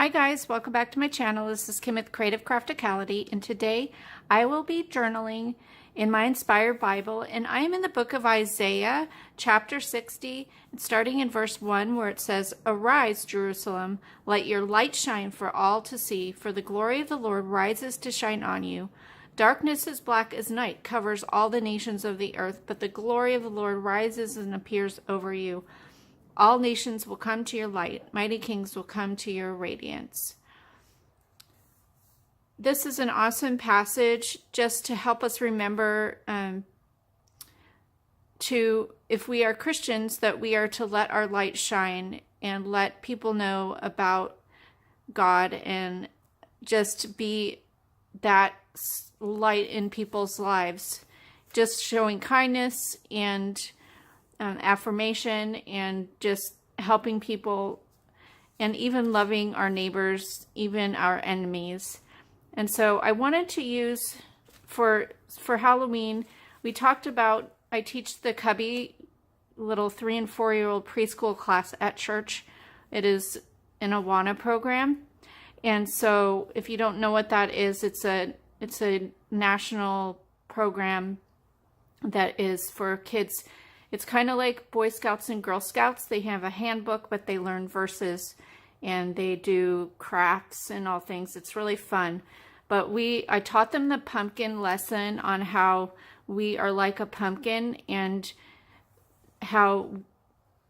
Hi guys, welcome back to my channel. This is Kim with Creative Crafticality, and today I will be journaling in my Inspired Bible, and I am in the book of Isaiah, chapter 60, starting in verse 1, where it says, "Arise, Jerusalem, let your light shine for all to see, for the glory of the Lord rises to shine on you. Darkness as black as night covers all the nations of the earth, but the glory of the Lord rises and appears over you. All nations will come to your light. Mighty kings will come to your radiance." This is an awesome passage just to help us remember if we are Christians, that we are to let our light shine and let people know about God and just be that light in people's lives. Just showing kindness and affirmation and just helping people and even loving our neighbors, even our enemies. And so I wanted to use for Halloween, we talked about, I teach the Cubby little 3- and 4-year-old preschool class at church. It is an Awana program. And so if you don't know what that is, it's a national program that is for kids. It's kind of like Boy Scouts and Girl Scouts. They have a handbook, but they learn verses and they do crafts and all things. It's really fun. But I taught them the pumpkin lesson on how we are like a pumpkin and how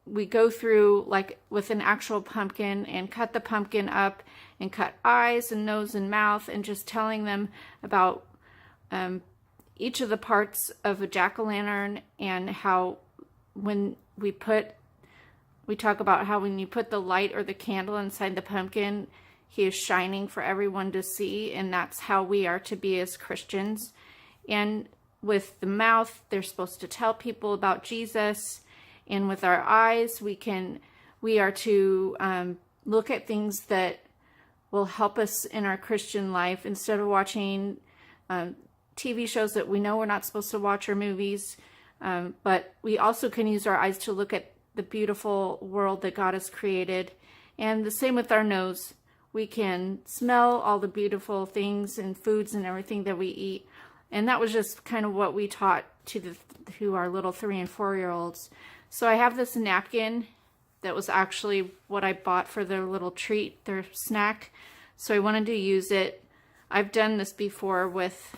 we go through like with an actual pumpkin and cut the pumpkin up and cut eyes and nose and mouth, and just telling them about each of the parts of a jack-o'-lantern, and how when we talk about how when you put the light or the candle inside the pumpkin, he is shining for everyone to see, and that's how we are to be as Christians. And with the mouth, they're supposed to tell people about Jesus, and with our eyes, we are to look at things that will help us in our Christian life instead of watching TV shows that we know we're not supposed to watch, or movies. But we also can use our eyes to look at the beautiful world that God has created. And the same with our nose. We can smell all the beautiful things and foods and everything that we eat. And that was just kind of what we taught to our little 3- and 4-year-olds. So I have this napkin that was actually what I bought for their little treat, their snack. So I wanted to use it. I've done this before with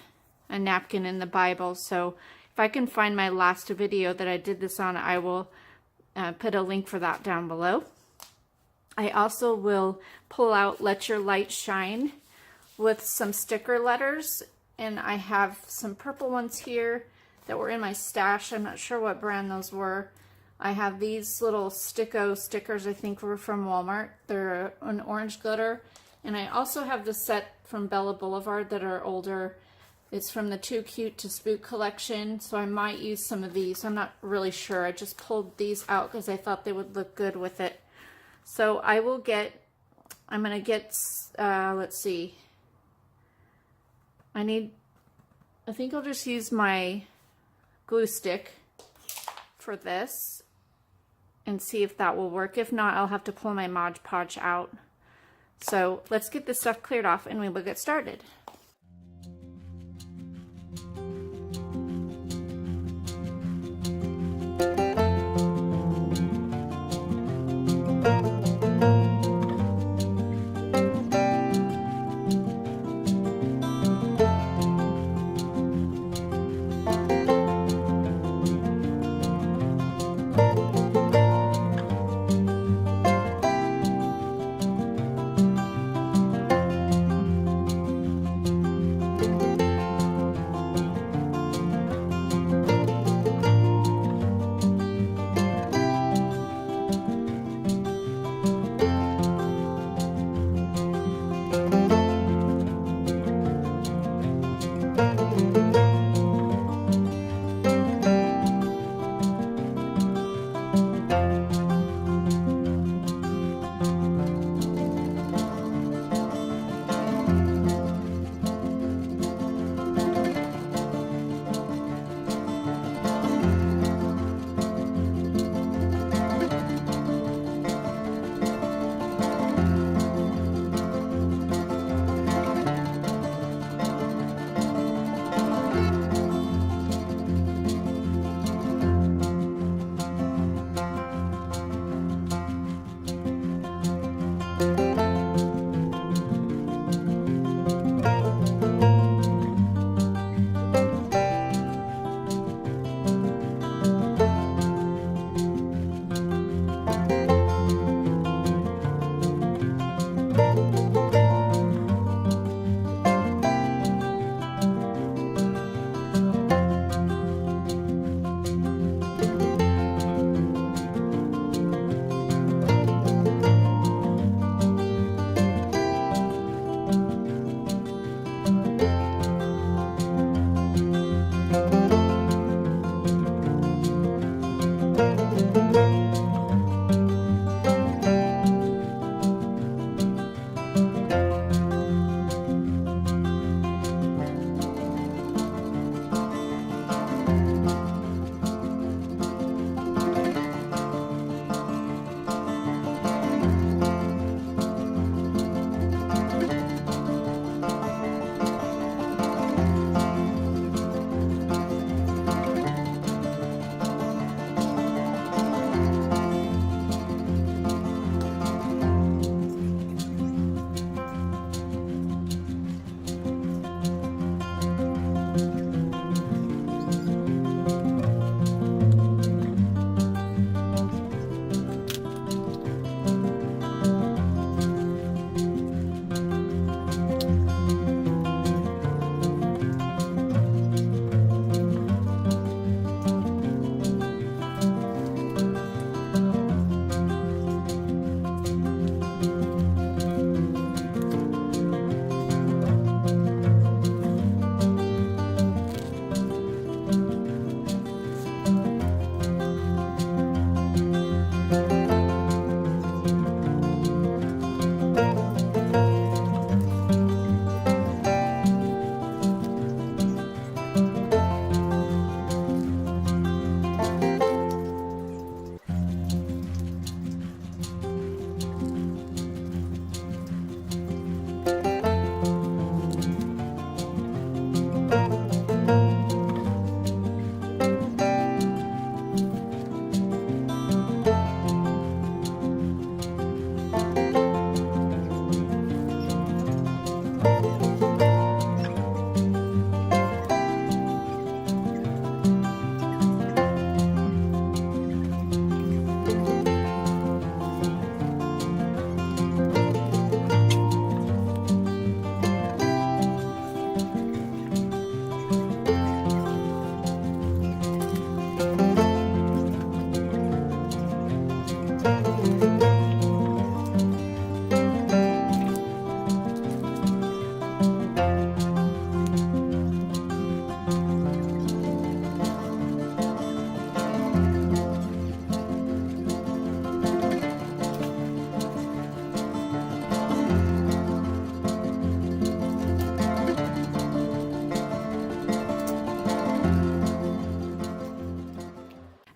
a napkin in the Bible. So if I can find my last video that I did this on, I will put a link for that down below. I also will pull out "Let Your Light Shine" with some sticker letters. And I have some purple ones here that were in my stash. I'm not sure what brand those were. I have these little Sticko stickers, I think were from Walmart. They're an orange glitter. And I also have the set from Bella Boulevard that are older. It's from the Too Cute to Spook collection, so I might use some of these. I'm not really sure. I just pulled these out because I thought they would look good with it. So I'm going to get, let's see. I think I'll just use my glue stick for this and see if that will work. If not, I'll have to pull my Mod Podge out. So let's get this stuff cleared off and we will get started.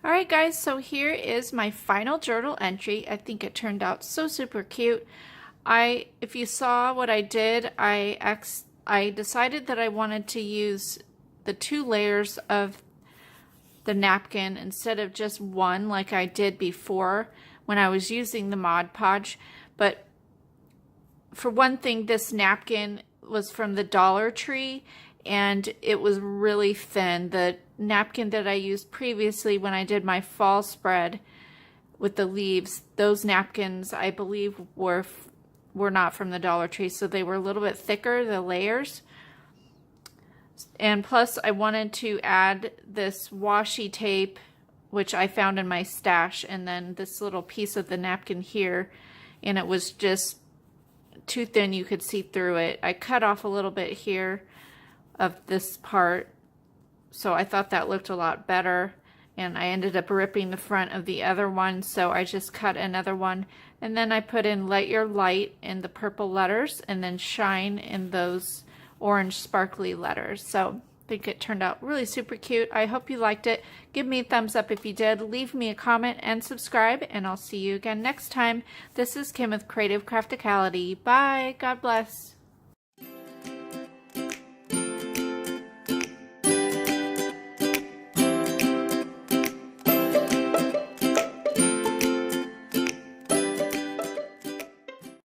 All right, guys, so here is my final journal entry. I think it turned out so super cute. If you saw what I did, I decided that I wanted to use the 2 layers of the napkin instead of just one like I did before when I was using the Mod Podge. But for one thing, this napkin was from the Dollar Tree and it was really thin. The napkin that I used previously when I did my fall spread with the leaves, those napkins I believe were not from the Dollar Tree, so they were a little bit thicker, the layers. And plus I wanted to add this washi tape, which I found in my stash, and then this little piece of the napkin here, and it was just too thin, you could see through it. I cut off a little bit here of this part, so I thought that looked a lot better, and I ended up ripping the front of the other one, so I just cut another one, and then I put in Let Your Light in the purple letters and then Shine in those orange sparkly letters. So I think it turned out really super cute. I hope you liked it. Give me a thumbs up if you did. Leave me a comment and subscribe, and I'll see you again next time. This is Kim with Creative Crafticality. Bye. God bless.